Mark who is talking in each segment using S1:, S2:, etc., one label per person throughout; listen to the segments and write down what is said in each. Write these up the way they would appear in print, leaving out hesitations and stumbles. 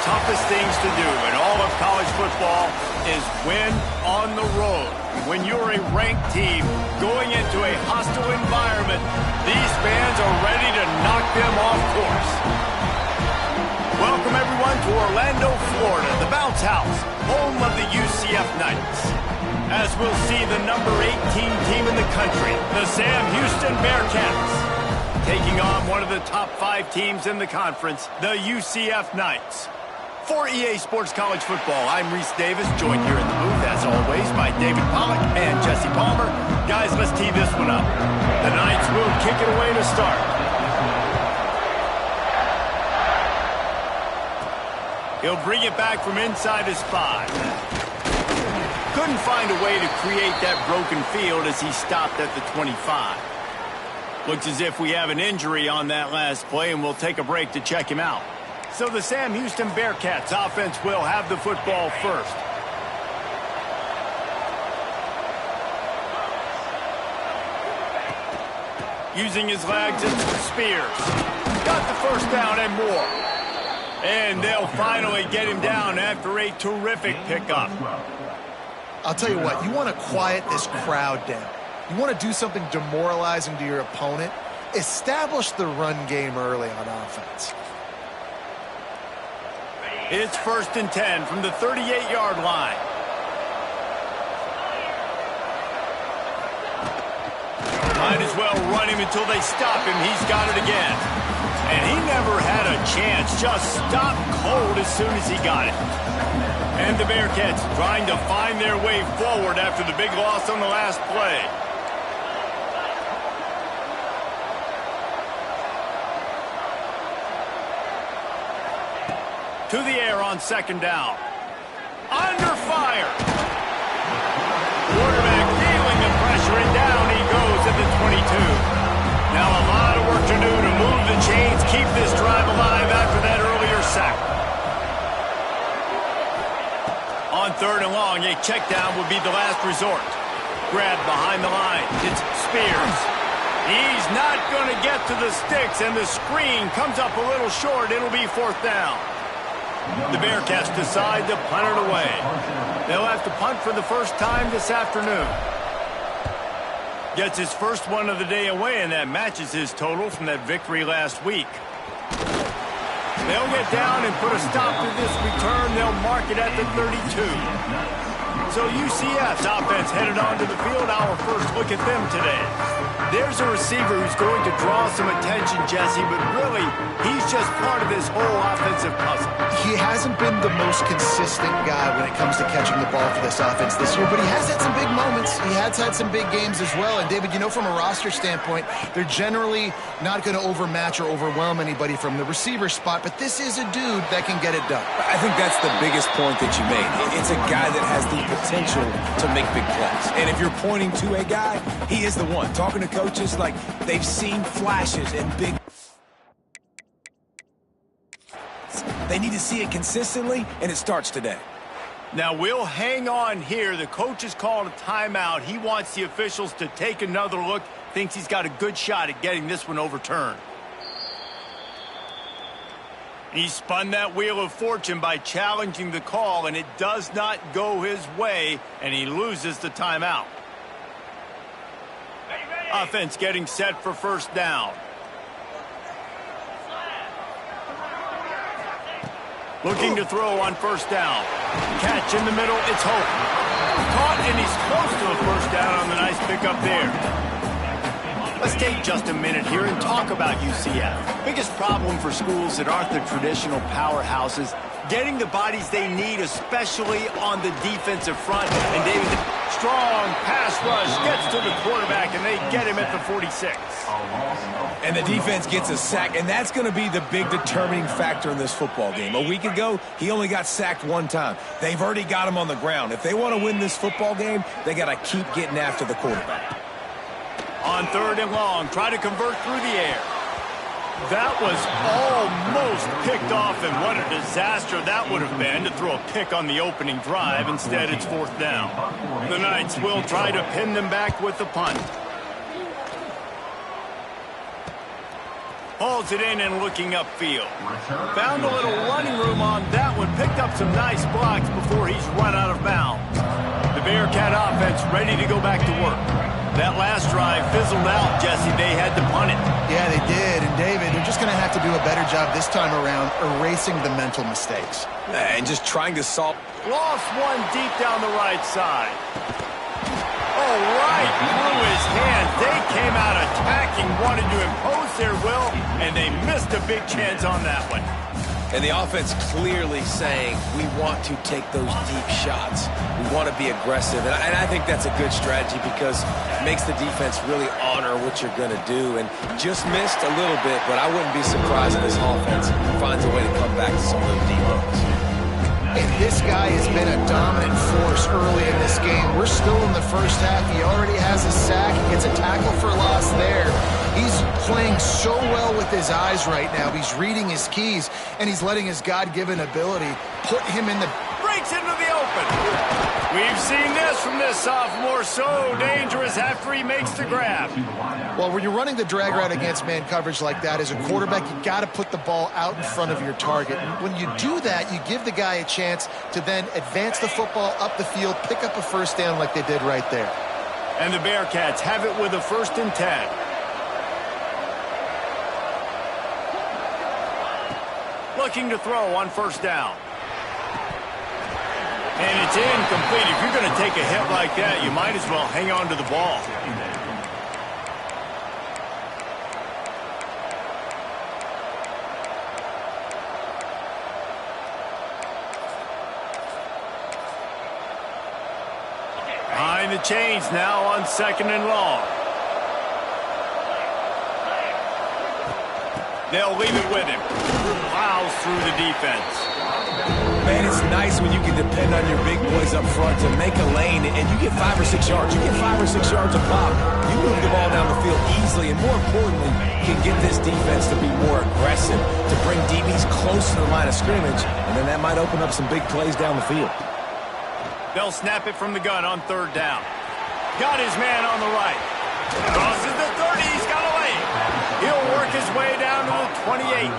S1: toughest things to do in all of college football is win on the road. When you're a ranked team going into a hostile environment, these fans are ready to knock them off course. Welcome, everyone, to Orlando, Florida, the Bounce House, home of the UCF Knights. As we'll see the number 18 team in the country, the Sam Houston Bearcats, taking on one of the top 5 teams in the conference, the UCF Knights. For EA Sports College Football, I'm Reese Davis, joined here in the booth, as always, by David Pollack and Jesse Palmer. Guys, let's tee this one up. The Knights will kick it away to start. He'll bring it back from inside his 5. Couldn't find a way to create that broken field as he stopped at the 25. Looks as if we have an injury on that last play, and we'll take a break to check him out. So the Sam Houston Bearcats offense will have the football first. Using his legs, it's Spears. Got the first down and more. And they'll finally get him down after a terrific pickup.
S2: I'll tell you what, you want to quiet this crowd down. You want to do something demoralizing to your opponent. Establish the run game early on offense.
S1: It's 1st and 10 from the 38-yard line. Might as well run him until they stop him. He's got it again. And he never had a chance. Just stopped cold as soon as he got it. And the Bearcats trying to find their way forward after the big loss on the last play. To the air on 2nd down. Under fire. Quarterback feeling the pressure, and down he goes at the 22. Now a lot of work to do to move the chains, keep this drive alive after that earlier sack. On 3rd and long, a check down would be the last resort. Grab behind the line. It's Spears. He's not going to get to the sticks, and the screen comes up a little short. It'll be 4th down. The Bearcats decide to punt it away. They'll have to punt for the first time this afternoon. Gets his first one of the day away, and that matches his total from that victory last week. They'll get down and put a stop to this return. They'll mark it at the 32. So UCF's offense headed onto the field. Our first look at them today. There's a receiver who's going to draw some attention, Jesse, but really, he's just part of this whole offensive puzzle.
S2: He hasn't been the most consistent guy when it comes to catching the ball for this offense this year, but he has had some big moments. He has had some big games as well. And, David, you know, from a roster standpoint, they're generally not going to overmatch or overwhelm anybody from the receiver spot, but this is a dude that can get it done.
S3: I think that's the biggest point that you made. It's a guy that has the potential to make big plays. And if you're pointing to a guy, he is the one. Talking to coaches, like, they've seen flashes and big. They need to see it consistently, and it starts today.
S1: Now, we'll hang on here. The coach has called a timeout. He wants the officials to take another look. Thinks he's got a good shot at getting this one overturned. He spun that wheel of fortune by challenging the call, and it does not go his way, and he loses the timeout. Offense getting set for 1st down. Looking to throw on 1st down. Catch in the middle, it's Hope. Caught, and he's close to a 1st down on the nice pickup there. Let's take just a minute here and talk about UCF. Biggest problem for schools that aren't the traditional powerhouses, getting the bodies they need, especially on the defensive front. And David, strong pass rush gets to the quarterback, and they get him at the 46.
S3: And the defense gets a sack, and that's going to be the big determining factor in this football game. A week ago, he only got sacked 1 time. They've already got him on the ground. If they want to win this football game, they got to keep getting after the quarterback.
S1: On 3rd and long, try to convert through the air. That was almost picked off, and what a disaster that would have been to throw a pick on the opening drive. Instead, it's 4th down. The Knights will try to pin them back with the punt. Hauls it in and looking upfield. Found a little running room on that one. Picked up some nice blocks before he's run out of bounds. The Bearcat offense ready to go back to work. That last drive fizzled out, Jesse. They had to punt it.
S2: Yeah, they did. And, David, they're just going to have to do a better job this time around erasing the mental mistakes.
S3: And just trying to solve.
S1: Lost one deep down the right side. Oh, right through his hands. They came out attacking, wanted to impose their will, and they missed a big chance on that one.
S3: And the offense clearly saying, we want to take those deep shots. We want to be aggressive. And I think that's a good strategy because it makes the defense really honor what you're going to do. And just missed a little bit, but I wouldn't be surprised if this offense finds a way to come back to some of those deep ones.
S2: And this guy has been a dominant force early in this game. We're still in the first half. He already has a sack. He gets a tackle for loss there. He's playing so well with his eyes right now. He's reading his keys, and he's letting his God-given ability put him in the...
S1: Breaks into the open. We've seen this from this sophomore. So dangerous after he makes the grab.
S2: Well, when you're running the drag route against man coverage like that, as a quarterback, you got to put the ball out in front of your target. When you do that, you give the guy a chance to then advance the football up the field, pick up a first down like they did right there.
S1: And the Bearcats have it with a 1st and 10. Looking to throw on 1st down. And it's incomplete. If you're going to take a hit like that, you might as well hang on to the ball. Behind the chains now on 2nd and long. They'll leave it with him. Plows through the defense.
S3: Man, it's nice when you can depend on your big boys up front to make a lane, and you get 5 or 6 yards. You get 5 or 6 yards a pop. You move the ball down the field easily, and more importantly, you can get this defense to be more aggressive, to bring DBs close to the line of scrimmage, and then that might open up some big plays down the field.
S1: They'll snap it from the gun on 3rd down. Got his man on the right. Crosses the 30. He's got a lane. He'll work his way down to the 28.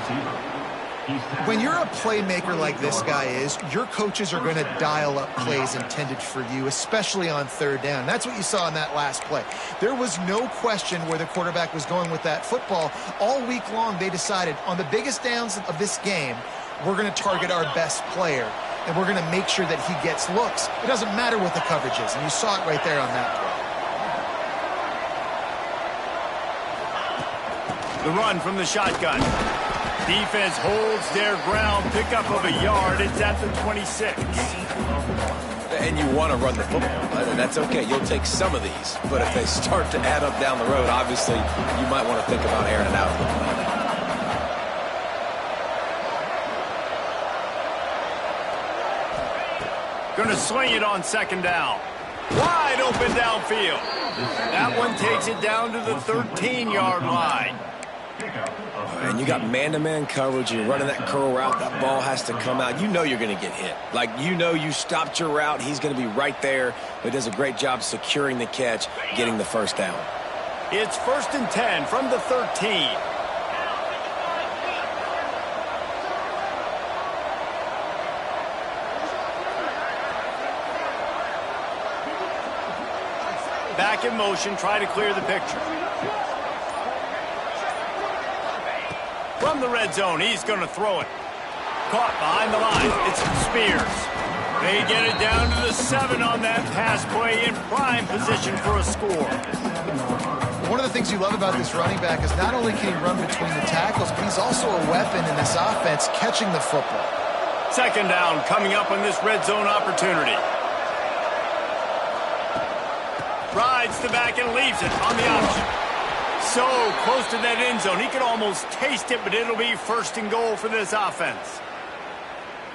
S2: When you're a playmaker like this guy is, your coaches are going to dial up plays intended for you, especially on 3rd down. That's what you saw in that last play. There was no question where the quarterback was going with that football. All week long, they decided on the biggest downs of this game, we're going to target our best player, and we're going to make sure that he gets looks. It doesn't matter what the coverage is, and you saw it right there on that play.
S1: The run from the shotgun. Defense holds their ground. Pickup of a yard. It's at the 26.
S3: And you want to run the football. That's okay. You'll take some of these. But if they start to add up down the road, obviously, you might want to think about airing it out a little bit.
S1: Going to swing it on 2nd down. Wide open downfield. That one takes it down to the 13-yard line.
S3: And you got man-to-man coverage, and you're running that curl route, that ball has to come out. You know you're going to get hit. Like, you know you stopped your route, he's going to be right there, but does a great job securing the catch, getting the 1st down.
S1: It's 1st and 10 from the 13. Back in motion, try to clear the picture. From the red zone, he's going to throw it. Caught behind the line. It's Spears. They get it down to the 7 on that pass play in prime position for a score.
S2: One of the things you love about this running back is not only can he run between the tackles, but he's also a weapon in this offense catching the football.
S1: 2nd down coming up on this red zone opportunity. Rides the back and leaves it on the option. So close to that end zone. He could almost taste it, but it'll be 1st and goal for this offense.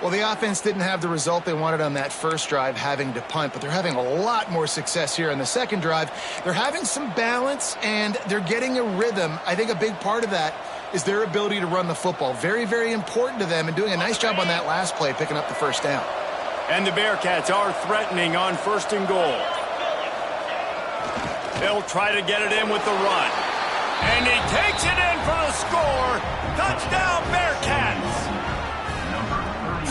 S2: Well, the offense didn't have the result they wanted on that first drive, having to punt, but they're having a lot more success here on the second drive. They're having some balance, and they're getting a rhythm. I think a big part of that is their ability to run the football. Very, very important to them, and doing a nice job on that last play, picking up the 1st down.
S1: And the Bearcats are threatening on 1st and goal. They'll try to get it in with the run. And he takes it in for the score. Touchdown, Bearcats.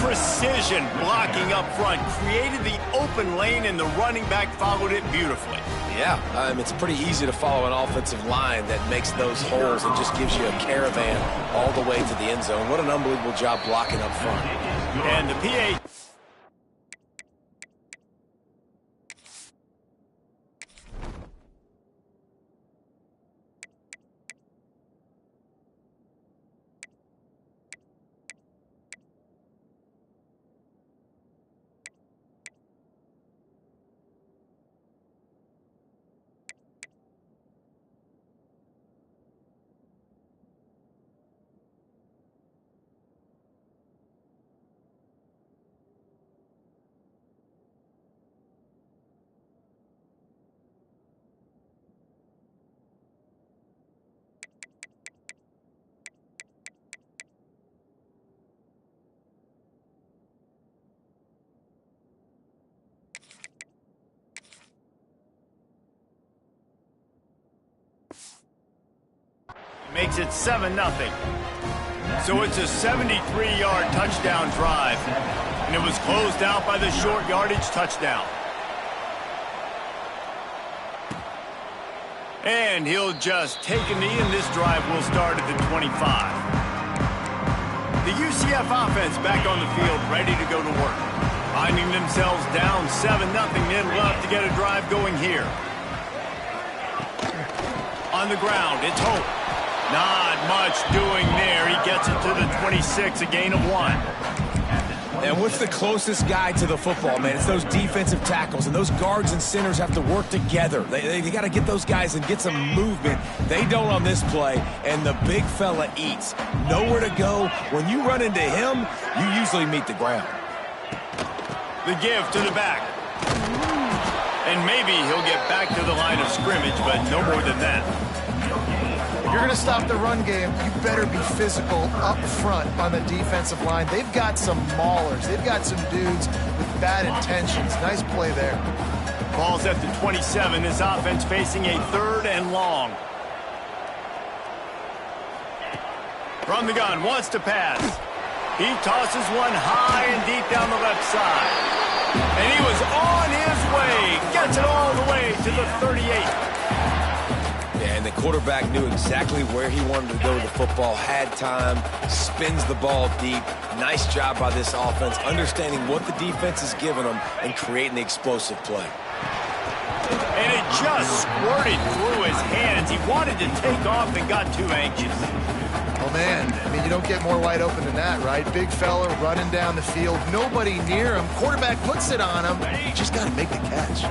S1: Precision blocking up front created the open lane, and the running back followed it beautifully.
S3: Yeah, it's pretty easy to follow an offensive line that makes those holes and just gives you a caravan all the way to the end zone. What an unbelievable job blocking up front.
S1: And the PA... makes it 7-0. So it's a 73-yard touchdown drive, and it was closed out by the short yardage touchdown. And he'll just take a knee, and this drive will start at the 25. The UCF offense back on the field, ready to go to work. Finding themselves down 7-0, they'd love to get a drive going here. On the ground, it's Hope. Not much doing there. He gets it to the 26, a gain of 1.
S3: And what's the closest guy to the football, man? It's those defensive tackles, and those guards and centers have to work together. They got to get those guys and get some movement. They don't on this play, and the big fella eats. Nowhere to go. When you run into him, you usually meet the ground.
S1: The give to the back. And maybe he'll get back to the line of scrimmage, but no more than that.
S2: If you're going to stop the run game, you better be physical up front on the defensive line. They've got some maulers. They've got some dudes with bad intentions. Nice play there.
S1: Ball's at the 27. This offense facing a 3rd and long. From the gun, wants to pass. He tosses one high and deep down the left side. And he was on his way. Gets it all the way to the 38.
S3: And the quarterback knew exactly where he wanted to go with the football, had time, spins the ball deep. Nice job by this offense, understanding what the defense is giving them and creating the explosive play.
S1: And it just squirted through his hands. He wanted to take off and got too anxious.
S2: Oh, man, I mean, you don't get more wide open than that, right? Big fella running down the field, nobody near him. Quarterback puts it on him. You just got to make the catch.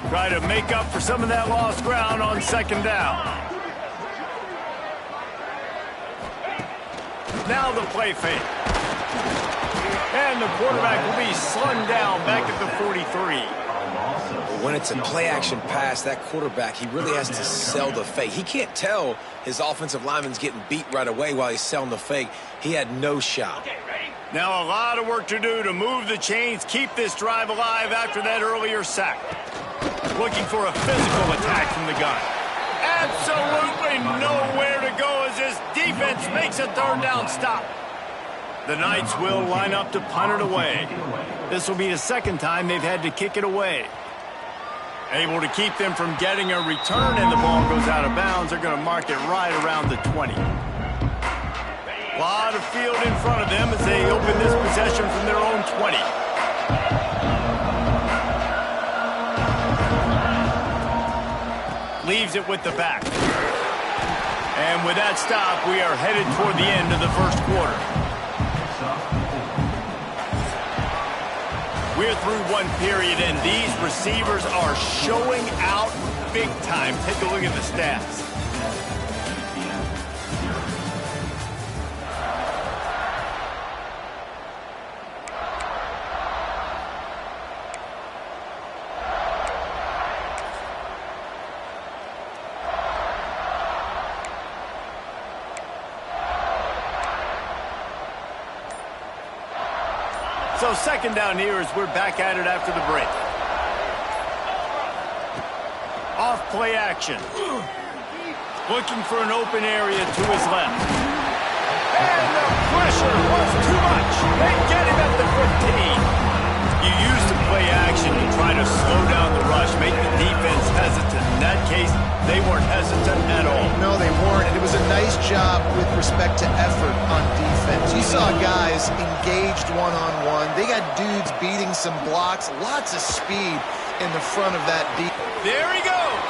S1: Try to make up for some of that lost ground on 2nd down. Now the play fake. And the quarterback will be slung down back at the 43.
S3: When it's a play-action pass, that quarterback, he really has to sell the fake. He can't tell his offensive lineman's getting beat right away while he's selling the fake. He had no shot.
S1: Now a lot of work to do to move the chains, keep this drive alive after that earlier sack. Looking for a physical attack from the gun. Absolutely nowhere to go as this defense makes a 3rd down stop. The Knights will line up to punt it away. This will be the 2nd time they've had to kick it away. Able to keep them from getting a return, and the ball goes out of bounds. They're going to mark it right around the 20. A lot of field in front of them as they open this possession from their own 20. Leaves it with the back. And with that stop, we are headed toward the end of the 1st quarter. We're through 1 period, and these receivers are showing out big time. Take a look at the stats. So 2nd down here as we're back at it after the break. Off play action. Looking for an open area to his left. And the pressure was too much. They get him at the 15. You use the play action to try to slow down the rush, make the defense hesitant. In that case, they weren't hesitant at all.
S2: No, they weren't, and it was a nice job with respect to effort on defense. You saw guys engaged one-on-one. They got dudes beating some blocks, lots of speed in the front of that deep.
S1: There he goes.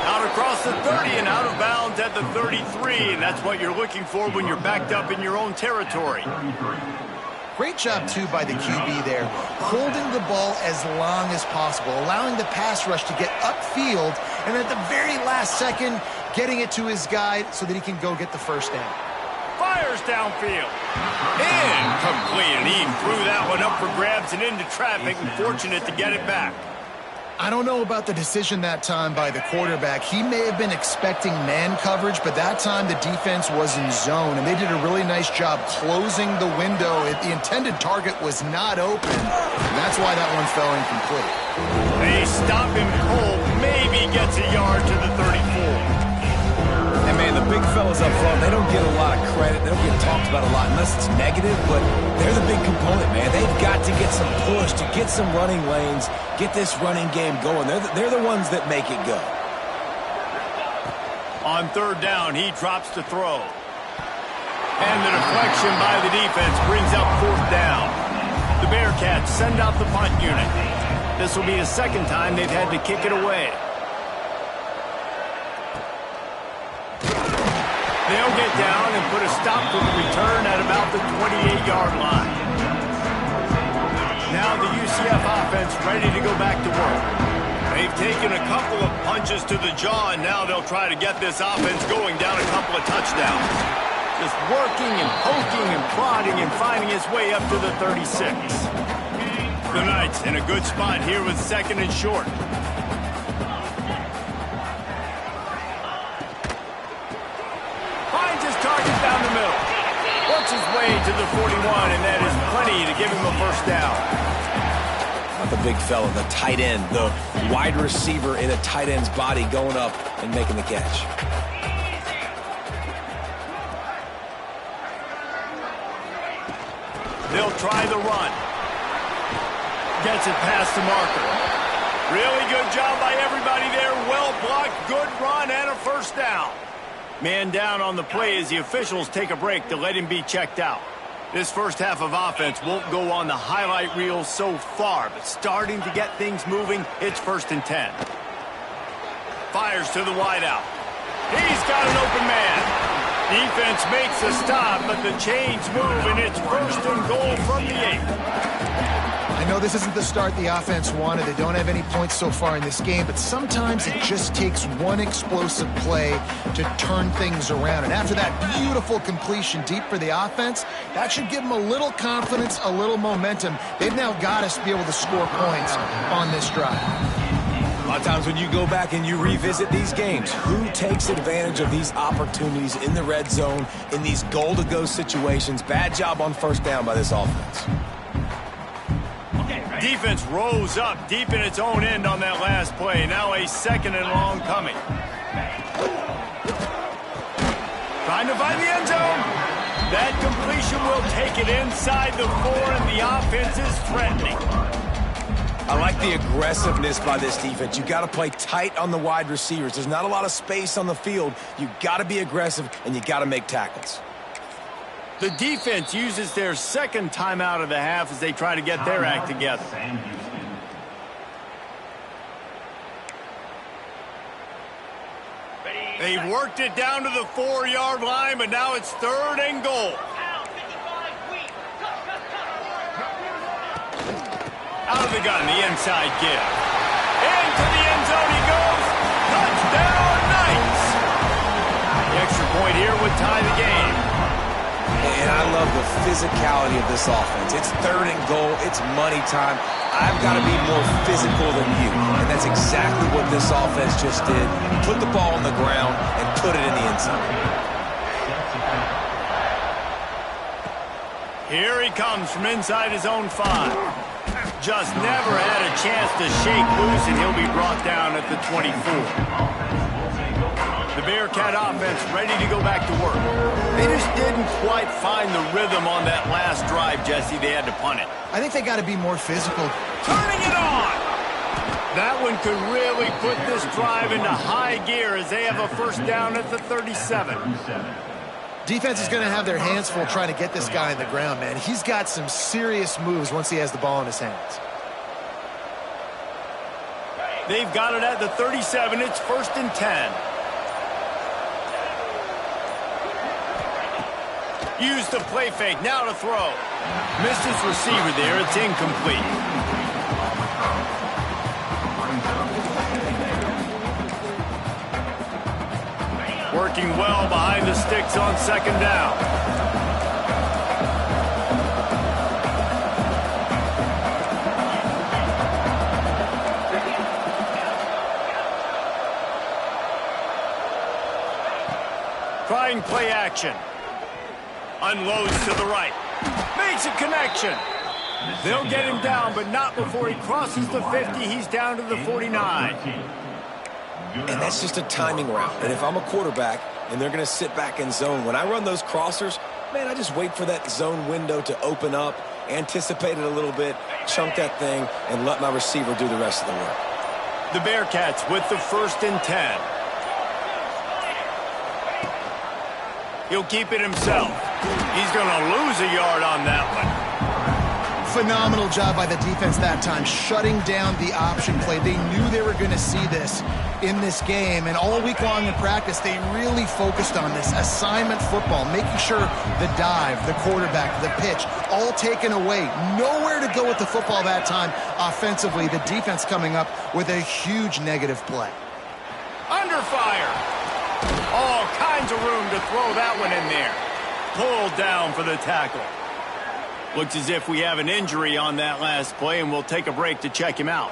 S1: Out across the 30 and out of bounds at the 33, and that's what you're looking for when you're backed up in your own territory.
S2: Great job, too, by the QB there, holding the ball as long as possible, allowing the pass rush to get upfield, and at the very last second, getting it to his guy so that he can go get the first down.
S1: Fires downfield. Incomplete, and he threw that one up for grabs and into traffic, and fortunate to get it back.
S2: I don't know about the decision that time by the quarterback. He may have been expecting man coverage, but that time the defense was in zone, and they did a really nice job closing the window. The intended target was not open, and that's why that one fell incomplete.
S1: They stop him cold, maybe gets a yard to the 34.
S3: And, man, the big fellas up front, they don't get a lot of credit. They don't get talked about a lot unless it's negative, but they're the big component, man. They've got to get some push, to get some running lanes, get this running game going. They're the ones that make it go.
S1: On third down, he drops to throw. And the deflection by the defense brings up fourth down. The Bearcats send out the punt unit. This will be the second time they've had to kick it away. They'll get down and put a stop to the return at about the 28-yard line. Now the UCF offense ready to go back to work. They've taken a couple of punches to the jaw, and now they'll try to get this offense going down a couple of touchdowns. Just working and poking and prodding and finding his way up to the 36. The Knights in a good spot here with second and short. Target down the middle. Works his way to the 41, and that is plenty to give him a first down.
S3: Not the big fella, the tight end, the wide receiver in a tight end's body going up and making the catch.
S1: They'll try the run. Gets it past the marker. Really good job by everybody there. Well blocked, good run, and a first down. Man down on the play as the officials take a break to let him be checked out. This first half of offense won't go on the highlight reel so far, but starting to get things moving, it's 1st and 10. Fires to the wideout. He's got an open man. Defense makes a stop, but the chains move, and it's 1st and goal from the 8.
S2: I know this isn't the start the offense wanted. They don't have any points so far in this game, but sometimes it just takes one explosive play to turn things around. And after that beautiful completion deep for the offense, that should give them a little confidence, a little momentum. They've now got us to be able to score points on this drive.
S3: A lot of times when you go back and you revisit these games, who takes advantage of these opportunities in the red zone, in these goal-to-go situations? Bad job on first down by this offense.
S1: Defense rose up deep in its own end on that last play. Now a 2nd and long coming. Trying to find the end zone. That completion will take it inside the 4, and the offense is threatening.
S3: I like the aggressiveness by this defense. You got to play tight on the wide receivers. There's not a lot of space on the field. You got to be aggressive, and you got to make tackles.
S1: The defense uses their second timeout of the half as they try to get their act together. They've worked it down to the 4-yard line, but now it's 3rd and goal. Out of the gun, the inside give. Into the end zone he goes. Touchdown, Knights! The extra point here would tie the game.
S3: And I love the physicality of this offense. It's 3rd and goal. It's money time. I've got to be more physical than you. And that's exactly what this offense just did. Put the ball on the ground and put it in the end zone.
S1: Here he comes from inside his own 5. Just never had a chance to shake loose, and he'll be brought down at the 24. The Bearcat offense ready to go back to work. They just didn't quite find the rhythm on that last drive, Jesse. They had to punt it.
S2: I think they got to be more physical.
S1: Turning it on! That one could really put this drive into high gear as they have a first down at the 37.
S2: Defense is going to have their hands full trying to get this guy on the ground, man. He's got some serious moves once he has the ball in his hands.
S1: They've got it at the 37. It's 1st and 10. Use the play fake. Now to throw. Missed his receiver there. It's incomplete. Working well behind the sticks on 2nd down. Trying play action. Unloads to the right. Makes a connection. They'll get him down, but not before he crosses the 50. He's down to the 49.
S3: And that's just a timing route. And if I'm a quarterback and they're going to sit back in zone, when I run those crossers, man, I just wait for that zone window to open up, anticipate it a little bit, chunk that thing, and let my receiver do the rest of the work.
S1: The Bearcats with the 1st and 10. He'll keep it himself. He's going to lose a yard on that one.
S2: Phenomenal job by the defense that time, shutting down the option play. They knew they were going to see this in this game, and all week long in practice, they really focused on this assignment football, making sure the dive, the quarterback, the pitch, all taken away. Nowhere to go with the football that time offensively. The defense coming up with a huge negative play.
S1: Under fire. All kinds of room to throw that one in there. Pulled down for the tackle. Looks as if we have an injury on that last play, and we'll take a break to check him out.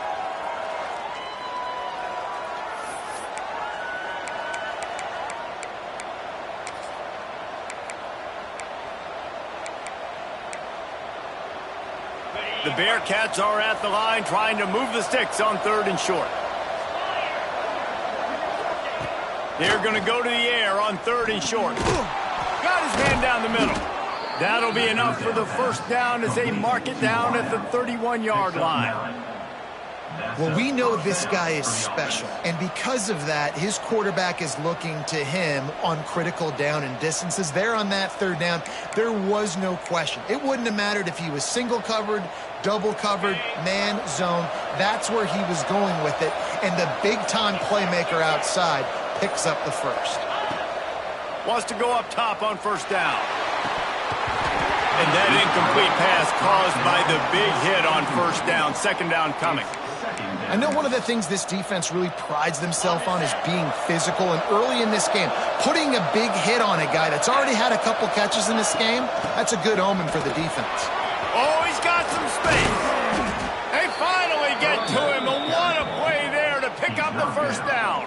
S1: The Bearcats are at the line trying to move the sticks on 3rd and short. They're going to go to the air on 3rd and short. Got his man down the middle. That'll be enough for the first down as they mark it down at the 31-yard line.
S2: Well, we know this guy is special, and because of that, his quarterback is looking to him on critical down and distances. There on that 3rd down, there was no question. It wouldn't have mattered if he was single covered, double covered, man, zone. That's where he was going with it, and the big-time playmaker outside picks up the first.
S1: Wants to go up top on 1st down. And that incomplete pass caused by the big hit on 1st down. 2nd down coming.
S2: I know one of the things this defense really prides themselves on is being physical, and early in this game, putting a big hit on a guy that's already had a couple catches in this game, that's a good omen for the defense.
S1: Oh, he's got some space. They finally get to him, and what a play there to pick up the 1st down.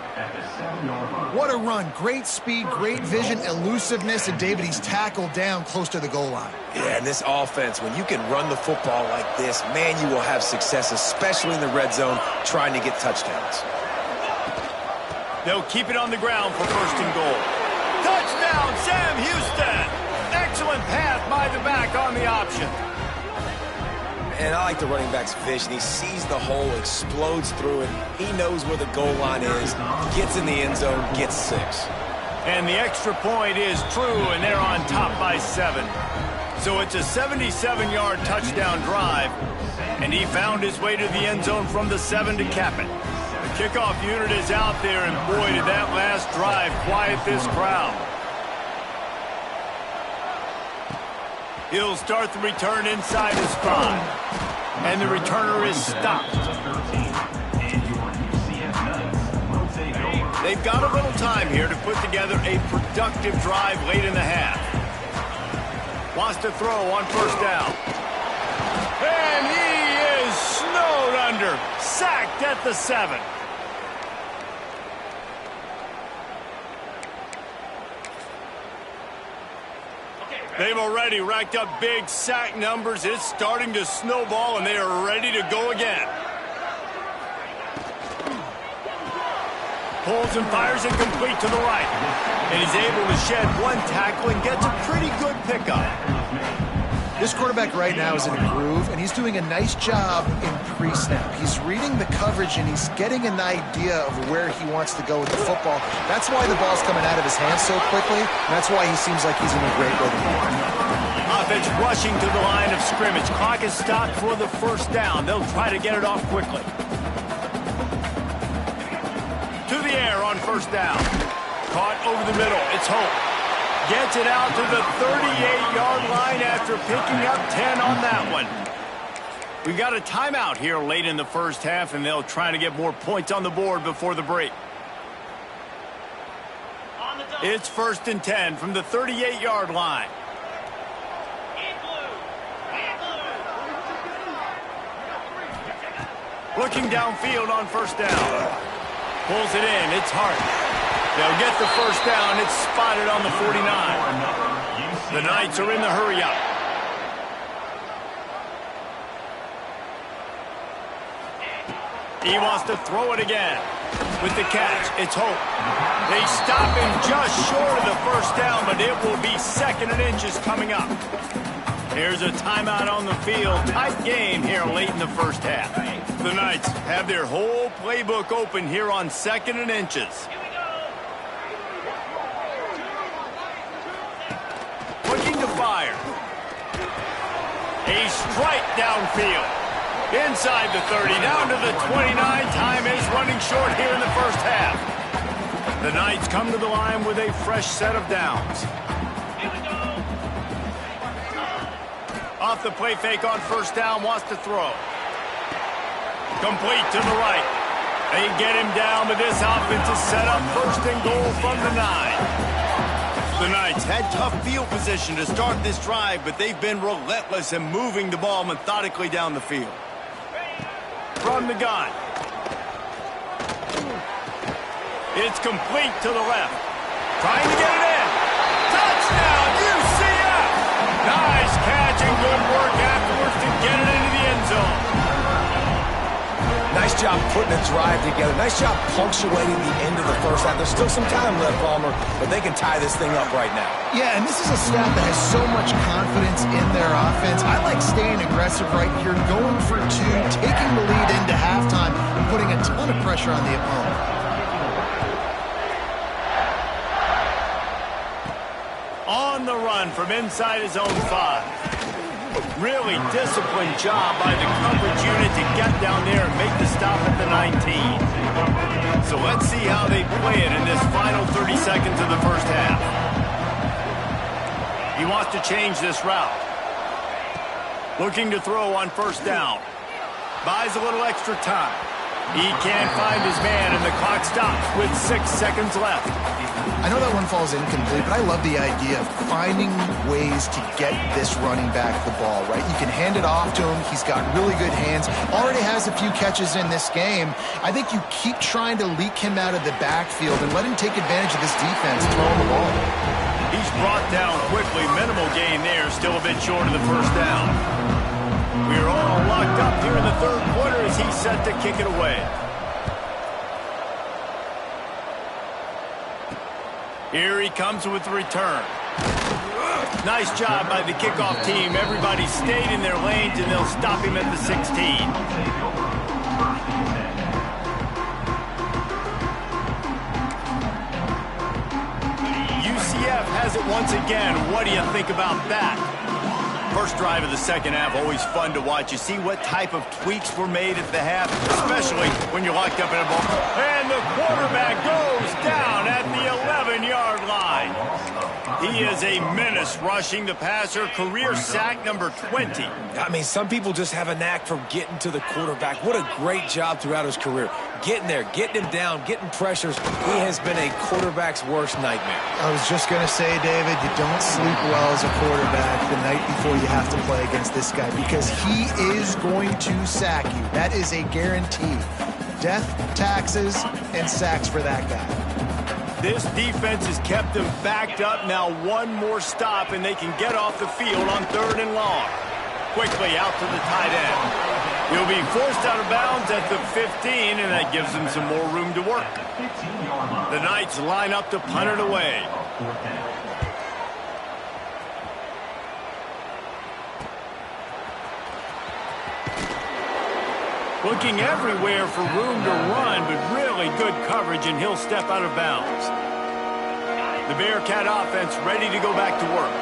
S2: What a run. Great speed, great vision, elusiveness, and David, he's tackled down close to the goal line.
S3: Yeah, and this offense, when you can run the football like this, man, you will have success, especially in the red zone, trying to get touchdowns.
S1: They'll keep it on the ground for 1st and goal. Touchdown, Sam Houston! Excellent pass by the back on the option.
S3: And I like the running back's vision. He sees the hole, explodes through it. He knows where the goal line is, gets in the end zone, gets 6.
S1: And the extra point is true, and they're on top by 7. So it's a 77-yard touchdown drive, and he found his way to the end zone from the 7 to cap it. The kickoff unit is out there, and boy, did that last drive quiet this crowd. He'll start the return inside his 5. And the returner is stopped. They've got a little time here to put together a productive drive late in the half. Wants to throw on 1st down. And he is snowed under. Sacked at the 7. They've already racked up big sack numbers. It's starting to snowball, and they are ready to go again. Pulls and fires it complete to the right. And he's able to shed one tackle and gets a pretty good pickup.
S2: This quarterback right now is in a groove, and he's doing a nice job in pre-snap. He's reading the coverage, and he's getting an idea of where he wants to go with the football. That's why the ball's coming out of his hands so quickly, and that's why he seems like he's in a great rhythm.
S1: Offense rushing to the line of scrimmage. Clock is stopped for the first down. They'll try to get it off quickly. To the air on first down. Caught over the middle. It's Hope. Gets it out to the 38-yard line after picking up 10 on that one. We've got a timeout here late in the first half, and they'll try to get more points on the board before the break. It's 1st and 10 from the 38-yard line. Looking downfield on first down. Pulls it in. It's Hart. They'll get the first down. It's spotted on the 49. The Knights are in the hurry-up. He wants to throw it again. With the catch, it's Hope. They stop him just short of the first down, but it will be 2nd and inches coming up. Here's a timeout on the field. Tight game here late in the first half. The Knights have their whole playbook open here on 2nd and inches. Looking to fire. A strike downfield. Inside the 30, down to the 29. Time is running short here in the first half. The Knights come to the line with a fresh set of downs. Off the play fake on first down, wants to throw. Complete to the right. They get him down, but this offense is set up 1st and goal from the 9. The Knights had tough field position to start this drive, but they've been relentless in moving the ball methodically down the field. From the gun. It's complete to the left. Trying to get it in. Touchdown, UCF! Nice catch and good work afterwards to get it into the end zone.
S3: Nice job putting a drive together. Nice job punctuating the end of the first half. There's still some time left, Palmer, but they can tie this thing up right now.
S2: Yeah, and this is a staff that has so much confidence in their offense. I like staying aggressive right here, going for 2, taking the lead into halftime, and putting a ton of pressure on the opponent.
S1: On the run from inside his own 5. Really disciplined job by the coverage unit to get down there and make the stop at the 19. So let's see how they play it in this final 30 seconds of the first half. He wants to change this route. Looking to throw on first down. Buys a little extra time. He can't find his man, and the clock stops with 6 seconds left.
S2: I know that one falls incomplete, but I love the idea of finding ways to get this running back the ball, right? You can hand it off to him. He's got really good hands. Already has a few catches in this game. I think you keep trying to leak him out of the backfield and let him take advantage of this defense, throw him the ball.
S1: He's brought down quickly. Minimal gain there. Still a bit short of the first down. We're all locked up here in the 3rd quarter as he's set to kick it away. Here he comes with the return. Nice job by the kickoff team. Everybody stayed in their lanes, and they'll stop him at the 16. UCF has it once again. What do you think about that? First drive of the second half, always fun to watch. You see what type of tweaks were made at the half, especially when you're locked up in a ball. And the quarterback goes down at the 11-yard line. He is a menace rushing the passer. Career sack number 20.
S3: I mean, some people just have a knack for getting to the quarterback. What a great job throughout his career. Getting there, getting him down, getting pressures. He has been a quarterback's worst nightmare.
S2: I was just going to say, David, you don't sleep well as a quarterback the night before you have to play against this guy, because he is going to sack you. That is a guarantee. Death, taxes, and sacks for that guy.
S1: This defense has kept them backed up. Now one more stop, and they can get off the field on 3rd and long. Quickly out to the tight end. He'll be forced out of bounds at the 15, and that gives him some more room to work. The Knights line up to punt it away. Looking everywhere for room to run, but really good coverage, and he'll step out of bounds. The Bearcat offense ready to go back to work.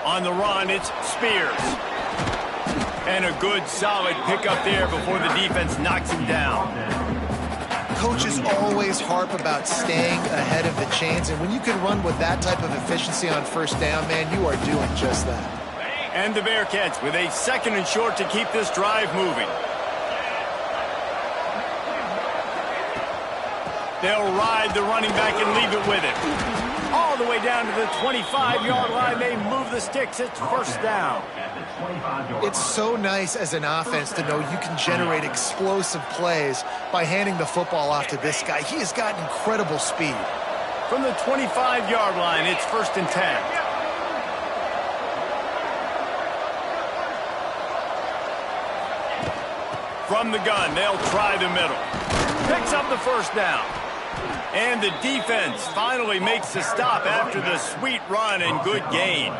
S1: On the run, it's Spears. And a good, solid pickup there before the defense knocks him down.
S2: Coaches always harp about staying ahead of the chains, and when you can run with that type of efficiency on first down, man, you are doing just that.
S1: And the Bearcats with a 2nd and short to keep this drive moving. They'll ride the running back and leave it with him. All the way down to the 25-yard line. They move the sticks. It's first down.
S2: It's so nice as an offense to know you can generate explosive plays by handing the football off to this guy. He has got incredible speed.
S1: From the 25-yard line, it's 1st and 10. From the gun, they'll try the middle. Picks up the first down. And the defense finally makes the stop after the sweet run and good gain.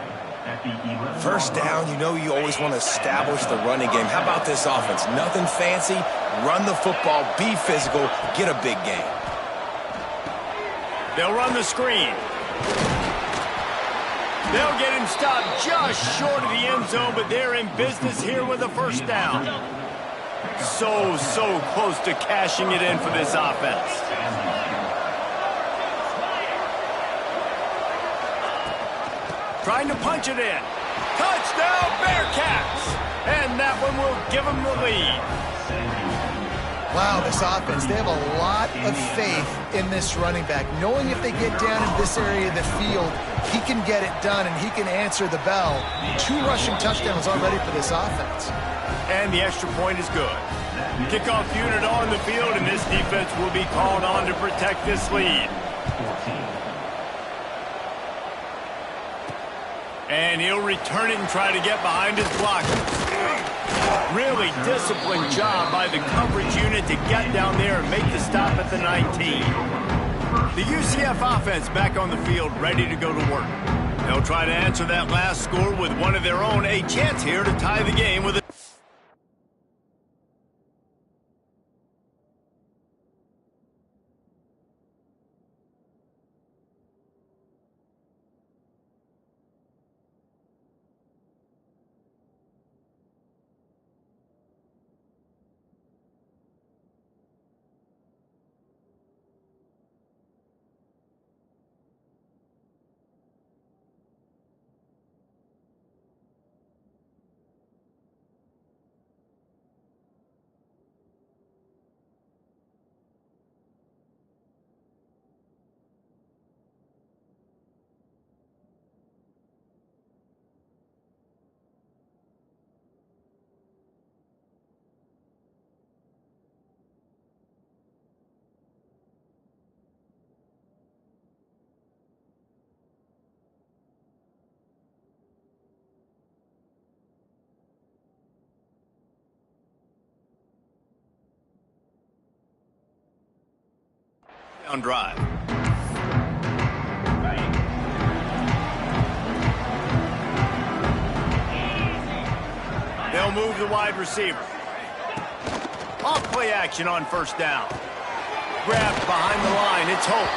S3: First down, you know you always want to establish the running game. How about this offense? Nothing fancy. Run the football, be physical, get a big gain.
S1: They'll run the screen. They'll get him stopped just short of the end zone, but they're in business here with a first down. So close to cashing it in for this offense. Trying to punch it in. Touchdown, Bearcats! And that one will give them the lead.
S2: Wow, this offense, they have a lot of faith in this running back. Knowing if they get down in this area of the field, he can get it done and he can answer the bell. 2 rushing touchdowns already for this offense.
S1: And the extra point is good. Kickoff unit on the field, and this defense will be called on to protect this lead. And he'll return it and try to get behind his blockers. Really disciplined job by the coverage unit to get down there and make the stop at the 19. The UCF offense back on the field, ready to go to work. They'll try to answer that last score with one of their own. A chance here to tie the game with a drive. They'll move the wide receiver. Off play action on first down. Grabbed behind the line. It's Hope.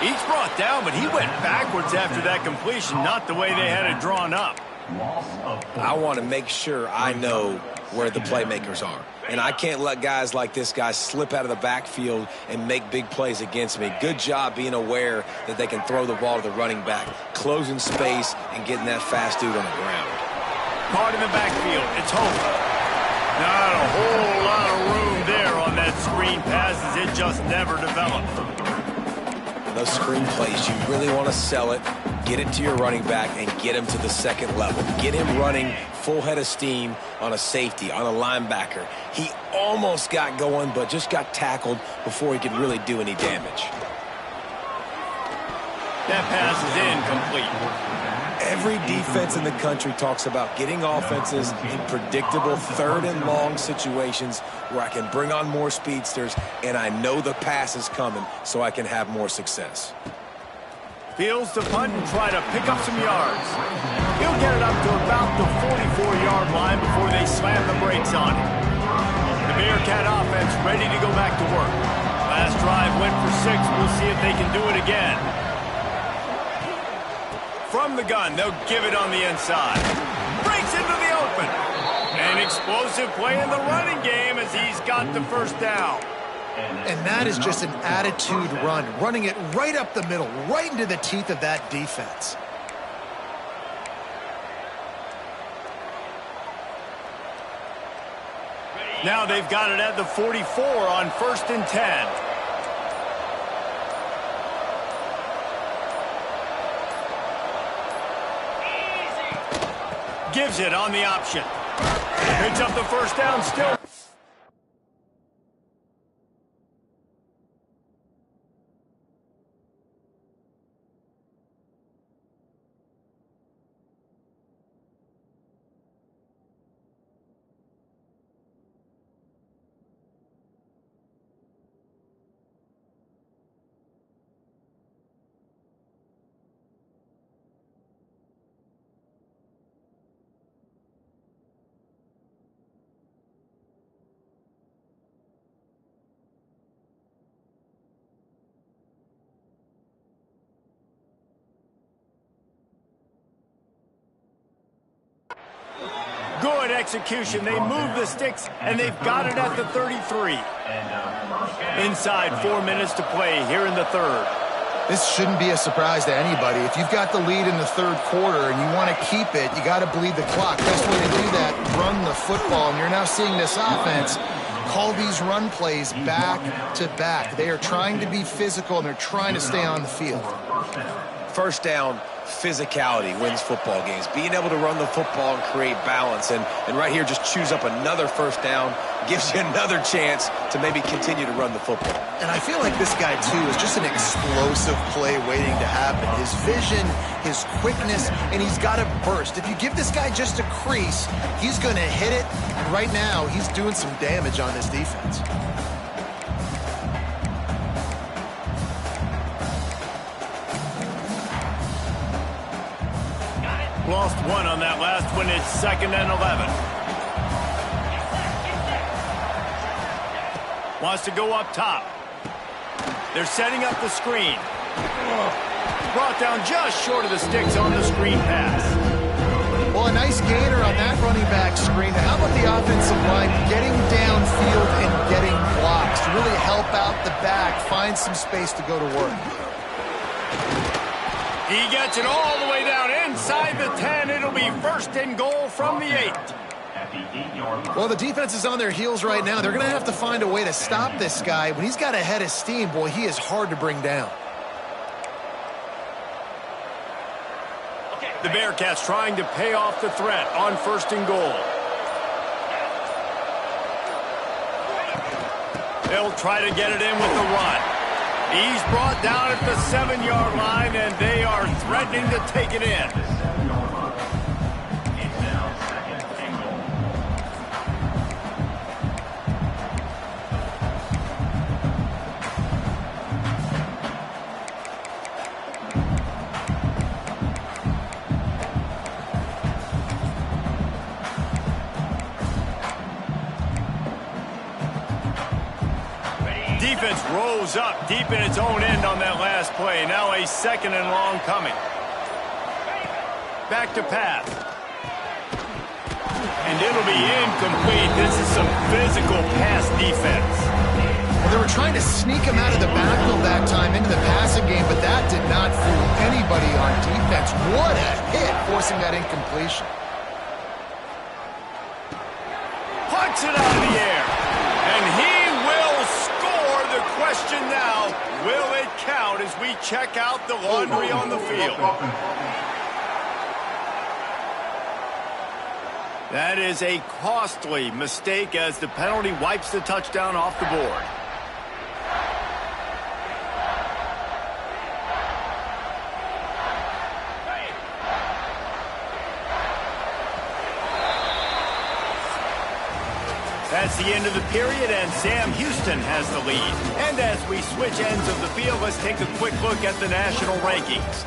S1: He's brought down, but he went backwards after that completion, not the way they had it drawn up.
S3: I want to make sure I know where the playmakers are. And I can't let guys like this guy slip out of the backfield and make big plays against me. Good job being aware that they can throw the ball to the running back, closing space, and getting that fast dude on the ground.
S1: Caught in the backfield. It's Hope. Not a whole lot of room there on that screen passes. It just never developed.
S3: Those screen plays, you really want to sell it, get it to your running back, and get him to the second level. Get him running full head of steam on a safety, on a linebacker. He almost got going, but just got tackled before he could really do any damage.
S1: That pass is incomplete.
S3: Every defense in the country talks about getting offenses in predictable third and long situations where I can bring on more speedsters and I know the pass is coming so I can have more success.
S1: Fields to punt and try to pick up some yards. He'll get it up to about the 44-yard line before they slam the brakes on him. The Bearcat offense ready to go back to work. Last drive went for 6. We'll see if they can do it again. From the gun, they'll give it on the inside. Breaks into the open. An explosive play in the running game as he's got the first down.
S2: And that is just an attitude run, running it right up the middle, right into the teeth of that defense.
S1: Now they've got it at the 44 on 1st and 10. Gives it on the option. Picks up the first down still. Good execution. They move the sticks, and they've got it at the 33. Inside 4 minutes to play here in the third.
S2: This shouldn't be a surprise to anybody. If you've got the lead in the third quarter and you want to keep it, you got to bleed the clock. Best way to do that, run the football. And you're now seeing this offense call these run plays back to back. They are trying to be physical, and they're trying to stay on the field.
S3: First down, physicality wins football games. Being able to run the football and create balance. And right here, just choose up another first down, gives you another chance to maybe continue to run the football.
S2: And I feel like this guy, too, is just an explosive play waiting to happen. His vision, his quickness, and he's got to burst. If you give this guy just a crease, he's going to hit it. And right now, he's doing some damage on this defense.
S1: Lost one on that last one. It's 2nd and 11. Wants to go up top. They're setting up the screen. Brought down just short of the sticks on the screen pass.
S2: Well, a nice gainer on that running back screen. How about the offensive line getting downfield and getting blocks to really help out the back, find some space to go to work?
S1: He gets it all the way down inside the 10. It'll be 1st and goal from the 8.
S2: Well, the defense is on their heels right now. They're going to have to find a way to stop this guy. When he's got a head of steam, boy, he is hard to bring down.
S1: The Bearcats trying to pay off the threat on 1st and goal. They'll try to get it in with the run. He's brought down at the 7-yard line, and they are threatening to take it in. Defense rose up deep in its own end on that last play. Now a 2nd and long coming. Back to pass. And it'll be incomplete. This is some physical pass defense.
S2: Well, they were trying to sneak him out of the backfield that time into the passing game, but that did not fool anybody on defense. What a hit, forcing that incompletion.
S1: Puts it out of the air. And he will score. The question now, will it count as we check out the laundry on the field? That is a costly mistake as the penalty wipes the touchdown off the board. That's the end of the period, and Sam Houston has the lead. And as we switch ends of the field, let's take a quick look at the national rankings.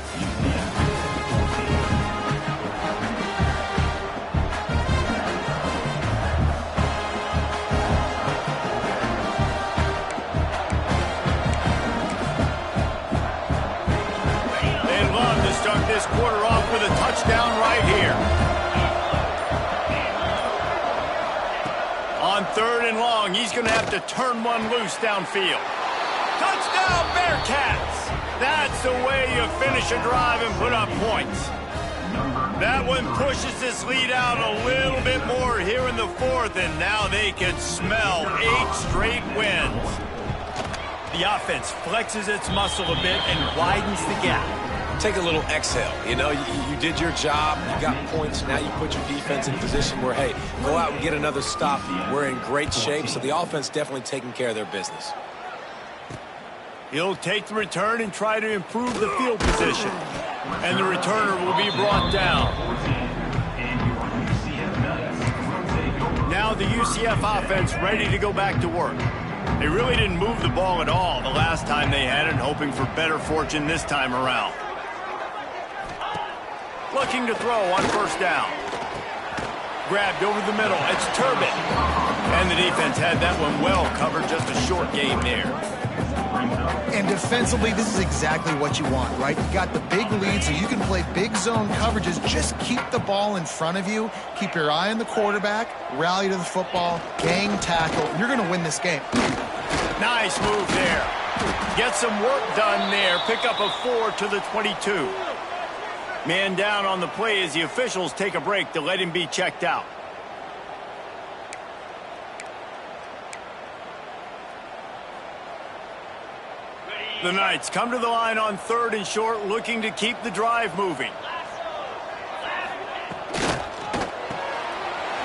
S1: They'd love to start this quarter off with a touchdown right here. On 3rd and long, he's going to have to turn one loose downfield. Touchdown, Bearcats! That's the way you finish a drive and put up points. That one pushes this lead out a little bit more here in the 4th, and now they can smell 8 straight wins. The offense flexes its muscle a bit and widens the gap.
S3: Take a little exhale. You know, you did your job. You got points. Now you put your defense in position where, hey, go out and get another stop. We're in great shape, so the offense definitely taking care of their business.
S1: He'll take the return and try to improve the field position. And the returner will be brought down. Now the UCF offense ready to go back to work. They really didn't move the ball at all the last time they had it, hoping for better fortune this time around. Looking to throw on 1st down. Grabbed over the middle. It's Turbin. And the defense had that one well covered. Just a short game there.
S2: And defensively, this is exactly what you want, right? You got the big lead, so you can play big zone coverages. Just keep the ball in front of you. Keep your eye on the quarterback. Rally to the football. Gang tackle. You're going to win this game.
S1: Nice move there. Get some work done there. Pick up a 4 to the 22. Man down on the play as the officials take a break to let him be checked out. The Knights come to the line on 3rd and short, looking to keep the drive moving.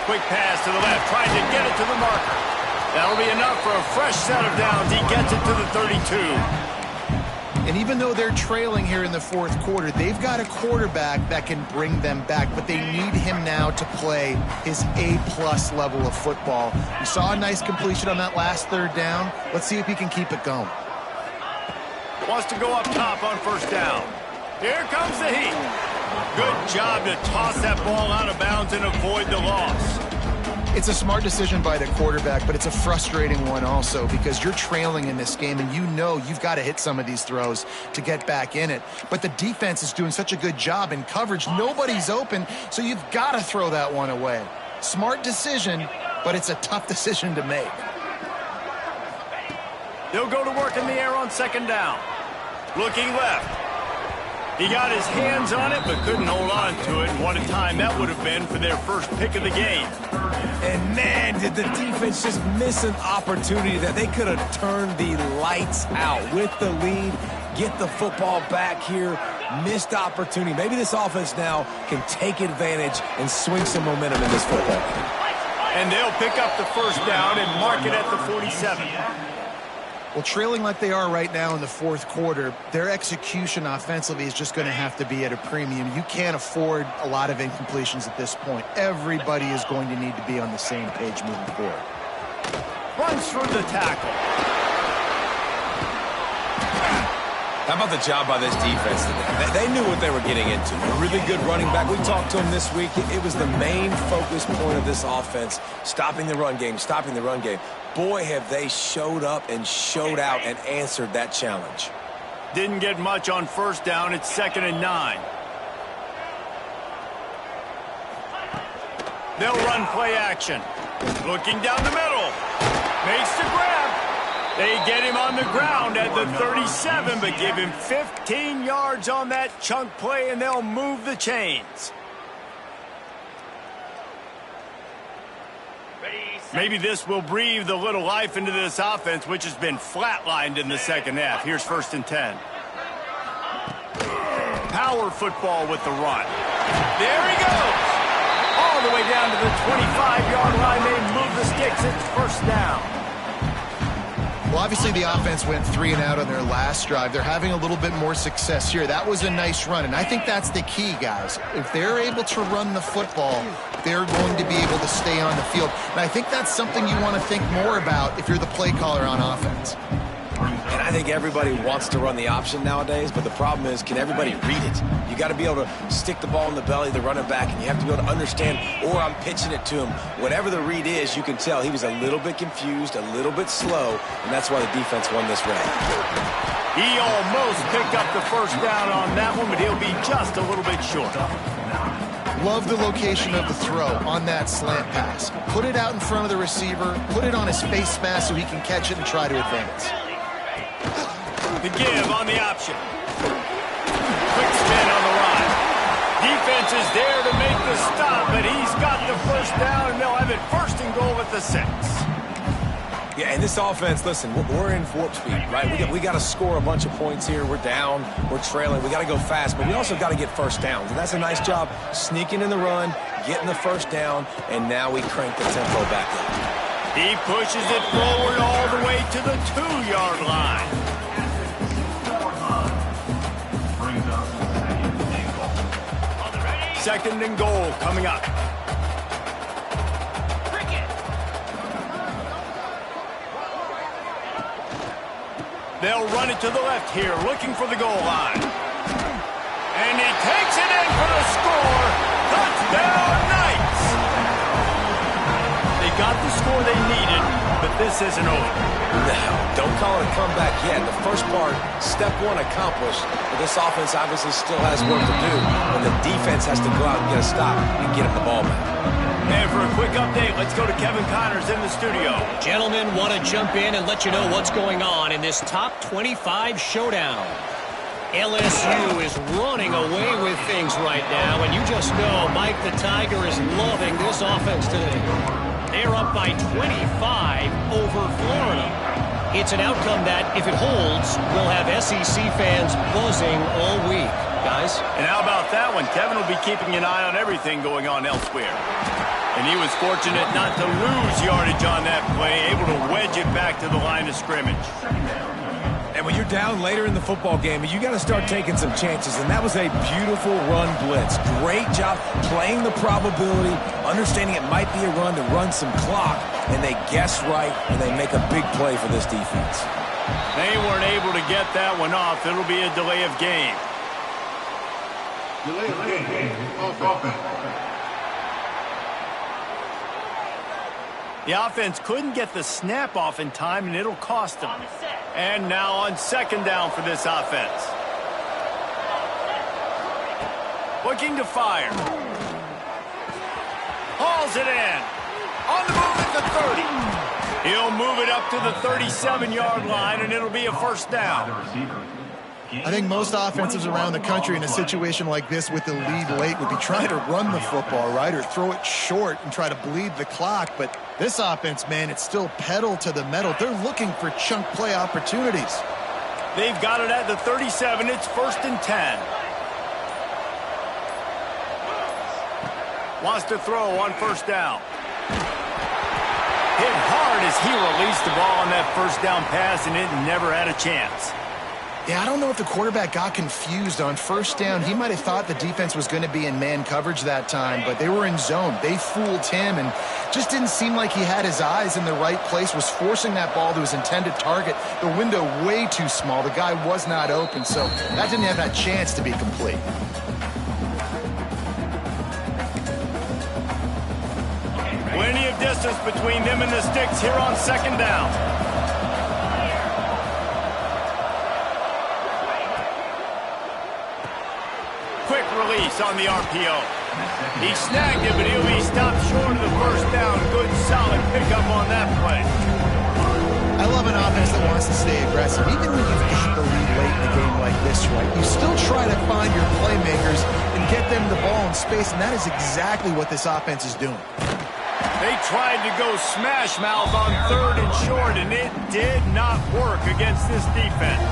S1: Quick pass to the left, trying to get it to the marker. That'll be enough for a fresh set of downs. He gets it to the 32.
S2: And even though they're trailing here in the 4th quarter, they've got a quarterback that can bring them back, but they need him now to play his A-plus level of football. We saw a nice completion on that last 3rd down. Let's see if he can keep it going.
S1: Wants to go up top on 1st down. Here comes the heat. Good job to toss that ball out of bounds and avoid the loss.
S2: It's a smart decision by the quarterback, but it's a frustrating one also because you're trailing in this game and you know you've got to hit some of these throws to get back in it. But the defense is doing such a good job in coverage. Nobody's open, so you've got to throw that one away. Smart decision, but it's a tough decision to make.
S1: They'll go to work in the air on 2nd down. Looking left. He got his hands on it, but couldn't hold on to it. What a time that would have been for their first pick of the game.
S3: And man, did the defense just miss an opportunity that they could have turned the lights out with the lead, get the football back here, missed opportunity. Maybe this offense now can take advantage and swing some momentum in this football game.
S1: And they'll pick up the 1st down and mark it at the 47.
S2: Well, trailing like they are right now in the 4th quarter, their execution offensively is just going to have to be at a premium. You can't afford a lot of incompletions at this point. Everybody is going to need to be on the same page moving forward.
S1: Runs through the tackle.
S3: How about the job by this defense today? They knew what they were getting into. A really good running back. We talked to him this week. It was the main focus point of this offense, stopping the run game, stopping the run game. Boy, have they showed up and showed out and answered that challenge.
S1: Didn't get much on 1st down. It's 2nd and 9. They'll run play action. Looking down the middle. Makes the grab. They get him on the ground at the 37, but give him 15 yards on that chunk play, and they'll move the chains. Maybe this will breathe a little life into this offense, which has been flatlined in the 2nd half. Here's 1st and 10. Power football with the run. There he goes. All the way down to the 25-yard line. They move the sticks. It's 1st down.
S2: Well, obviously the offense went 3 and out on their last drive. They're having a little bit more success here. That was a nice run, and I think that's the key, guys. If they're able to run the football, they're going to be able to stay on the field. And I think that's something you want to think more about if you're the play caller on offense.
S3: And I think everybody wants to run the option nowadays, but the problem is, can everybody read it? You got to be able to stick the ball in the belly of the running back, and you have to be able to understand, or I'm pitching it to him. Whatever the read is, you can tell he was a little bit confused, a little bit slow, and that's why the defense won this round.
S1: He almost picked up the first down on that one, but he'll be just a little bit short.
S2: Love the location of the throw on that slant pass. Put it out in front of the receiver, put it on his face mask so he can catch it and try to advance.
S1: The give on the option. Quick spin on the run. Defense is there to make the stop, but he's got the first down, and they'll have it 1st and goal at the 6.
S3: Yeah, and this offense, listen, we're in warp speed, right? We got to score a bunch of points here. We're down, we're trailing. We got to go fast, but we also got to get first downs. And that's a nice job sneaking in the run, getting the first down, and now we crank the tempo back up.
S1: He pushes it forward all the way to the 2-yard line. Second and goal coming up. They'll run it to the left here, looking for the goal line. And he takes it in for the score. Touchdown, Knights! They got the score they needed, but this isn't over.
S3: No, don't call it a comeback yet. The first part, step 1 accomplished, but this offense obviously still has work to do, and the defense has to go out and get a stop and get him the ball back.
S1: And for a quick update, let's go to Kevin Connors in the studio.
S4: Gentlemen, want to jump in and let you know what's going on in this top 25 showdown. LSU is running away with things right now, and you just know Mike the Tiger is loving this offense today. They're up by 25 over Florida. It's an outcome that, if it holds, will have SEC fans buzzing all week. Guys?
S1: And how about that one? Kevin will be keeping an eye on everything going on elsewhere. And he was fortunate not to lose yardage on that play, able to wedge it back to the line of scrimmage.
S3: And when you're down later in the football game, you got to start taking some chances, and that was a beautiful run blitz. Great job playing the probability, understanding it might be a run to run some clock, and they guess right, and they make a big play for this defense.
S1: They weren't able to get that one off. It'll be a delay of game.
S5: Delay of game. Offense.
S1: The offense couldn't get the snap off in time, and it'll cost them. And now on 2nd down for this offense. Looking to fire. Hauls it in. On the move at the 30. He'll move it up to the 37-yard line, and it'll be a 1st down.
S2: I think most offenses around the country in a situation like this with the lead late would be trying to run the football, right, or throw it short and try to bleed the clock. But this offense, man, it's still pedal to the metal. They're looking for chunk play opportunities.
S1: They've got it at the 37. It's 1st and 10. Wants to throw on 1st down. Hit hard as he released the ball on that 1st down pass, and it never had a chance.
S2: Yeah, I don't know if the quarterback got confused on 1st down. He might have thought the defense was going to be in man coverage that time, but they were in zone. They fooled him and just didn't seem like he had his eyes in the right place, was forcing that ball to his intended target. The window way too small. The guy was not open, so that didn't have that chance to be complete.
S1: Plenty of distance between them and the sticks here on 2nd down. Quick release on the RPO. He snagged it, but he'll be stopped short of the 1st down. Good, solid pickup on that play.
S2: I love an offense that wants to stay aggressive. Even when you've got the lead late in a game like this, right, you still try to find your playmakers and get them the ball in space, and that is exactly what this offense is doing.
S1: They tried to go smash mouth on 3rd and short, and it did not work against this defense.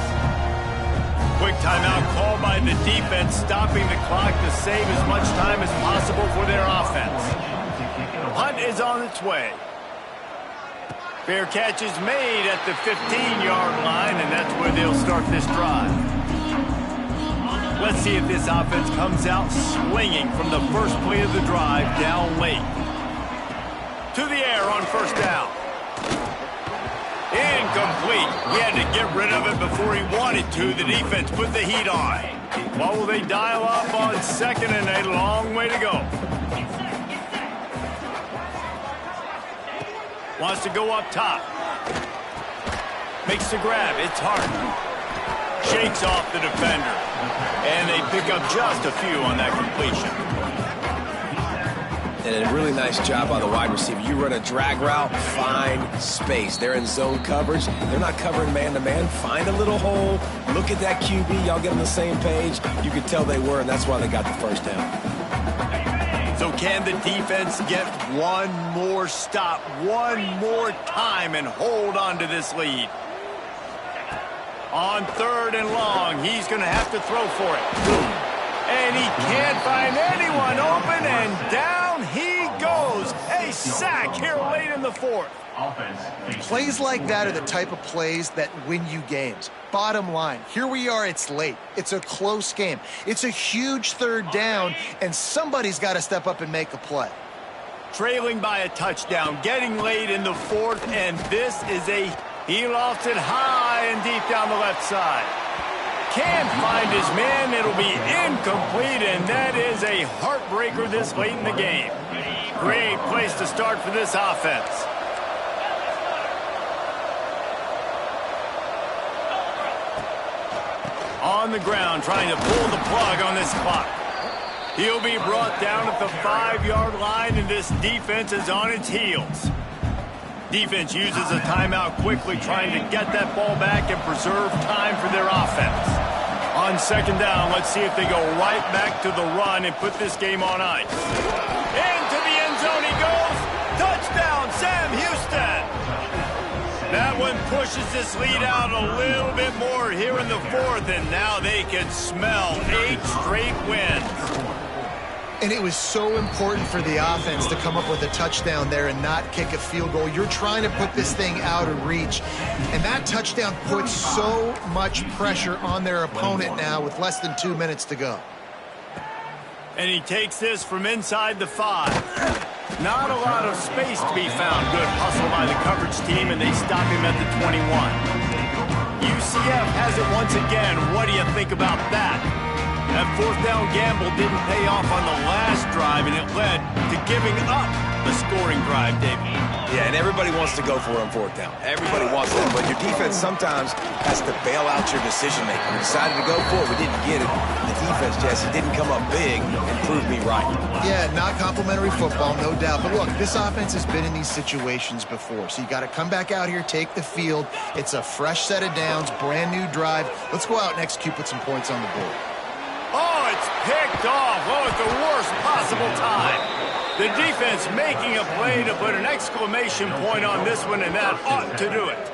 S1: Quick timeout called by the defense, stopping the clock to save as much time as possible for their offense. Hunt is on its way. Fair catch is made at the 15-yard line, and that's where they'll start this drive. Let's see if this offense comes out swinging from the first play of the drive down late. To the air on first down. Incomplete. He had to get rid of it before he wanted to. The defense put the heat on. What will they dial up on second and a long way to go? Wants to go up top. Makes the grab. It's hard. Shakes off the defender. And they pick up just a few on that completion.
S3: And a really nice job by the wide receiver. You run a drag route, find space. They're in zone coverage. They're not covering man-to-man. Find a little hole. Look at that QB. Y'all get on the same page. You could tell they were, and that's why they got the first down.
S1: So can the defense get one more stop, one more time, and hold on to this lead? On third and long, he's going to have to throw for it. And he can't find anyone open, and down he goes. A sack here late in the fourth.
S2: Plays like that are the type of plays that win you games. Bottom line, here we are, it's late. It's a close game. It's a huge third down, and somebody's got to step up and make a play.
S1: Trailing by a touchdown, getting late in the fourth, and this is he lofts it high and deep down the left side. Can't find his man. It'll be incomplete, and that is a heartbreaker this late in the game. Great place to start for this offense. On the ground, trying to pull the plug on this clock. He'll be brought down at the 5-yard line, and this defense is on its heels. Defense uses a timeout quickly, trying to get that ball back and preserve time for their offense. On second down, let's see if they go right back to the run and put this game on ice. Into the end zone he goes. Touchdown, Sam Houston. That one pushes this lead out a little bit more here in the fourth, and now they can smell 8 straight wins.
S2: And it was so important for the offense to come up with a touchdown there and not kick a field goal. You're trying to put this thing out of reach. And that touchdown puts so much pressure on their opponent now with less than 2 minutes to go.
S1: And he takes this from inside the 5. Not a lot of space to be found. Good hustle by the coverage team, and they stop him at the 21. UCF has it once again. What do you think about that? That fourth down gamble didn't pay off on the last drive, and it led to giving up the scoring drive, David.
S3: Yeah, and everybody wants to go for it on fourth down. Everybody wants that, but your defense sometimes has to bail out your decision-making. We decided to go for it. We didn't get it. The defense, Jesse, didn't come up big and prove me right.
S2: Yeah, not complimentary football, no doubt. But look, this offense has been in these situations before, so you got to come back out here, take the field. It's a fresh set of downs, brand new drive. Let's go out and execute, put some points on the board.
S1: Oh, it's picked off. Oh, at the worst possible time. The defense making a play to put an exclamation point on this one, and that ought to do it.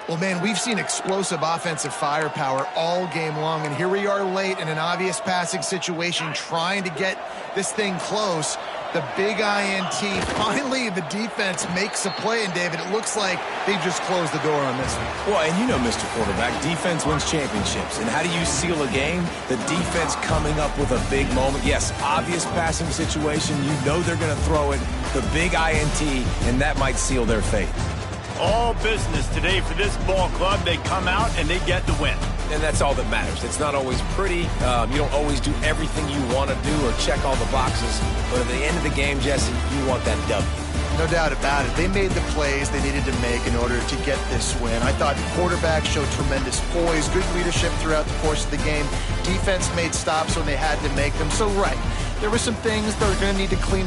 S2: Well, man, we've seen explosive offensive firepower all game long, and here we are late in an obvious passing situation trying to get this thing close. The big INT. Finally, the defense makes a play, and David, it looks like they've just closed the door on this one.
S3: Well, and you know, Mr. Quarterback, defense wins championships. And how do you seal a game? The defense coming up with a big moment. Yes, obvious passing situation. You know they're going to throw it. The big INT, and that might seal their fate.
S1: All business today for this ball club. They come out and they get the win.
S3: And that's all that matters. It's not always pretty. You don't always do everything you want to do or check all the boxes. But at the end of the game, Jesse, you want that W.
S2: No doubt about it. They made the plays they needed to make in order to get this win. I thought the quarterback showed tremendous poise, good leadership throughout the course of the game. Defense made stops when they had to make them. So, right, there were some things they're going to need to clean up.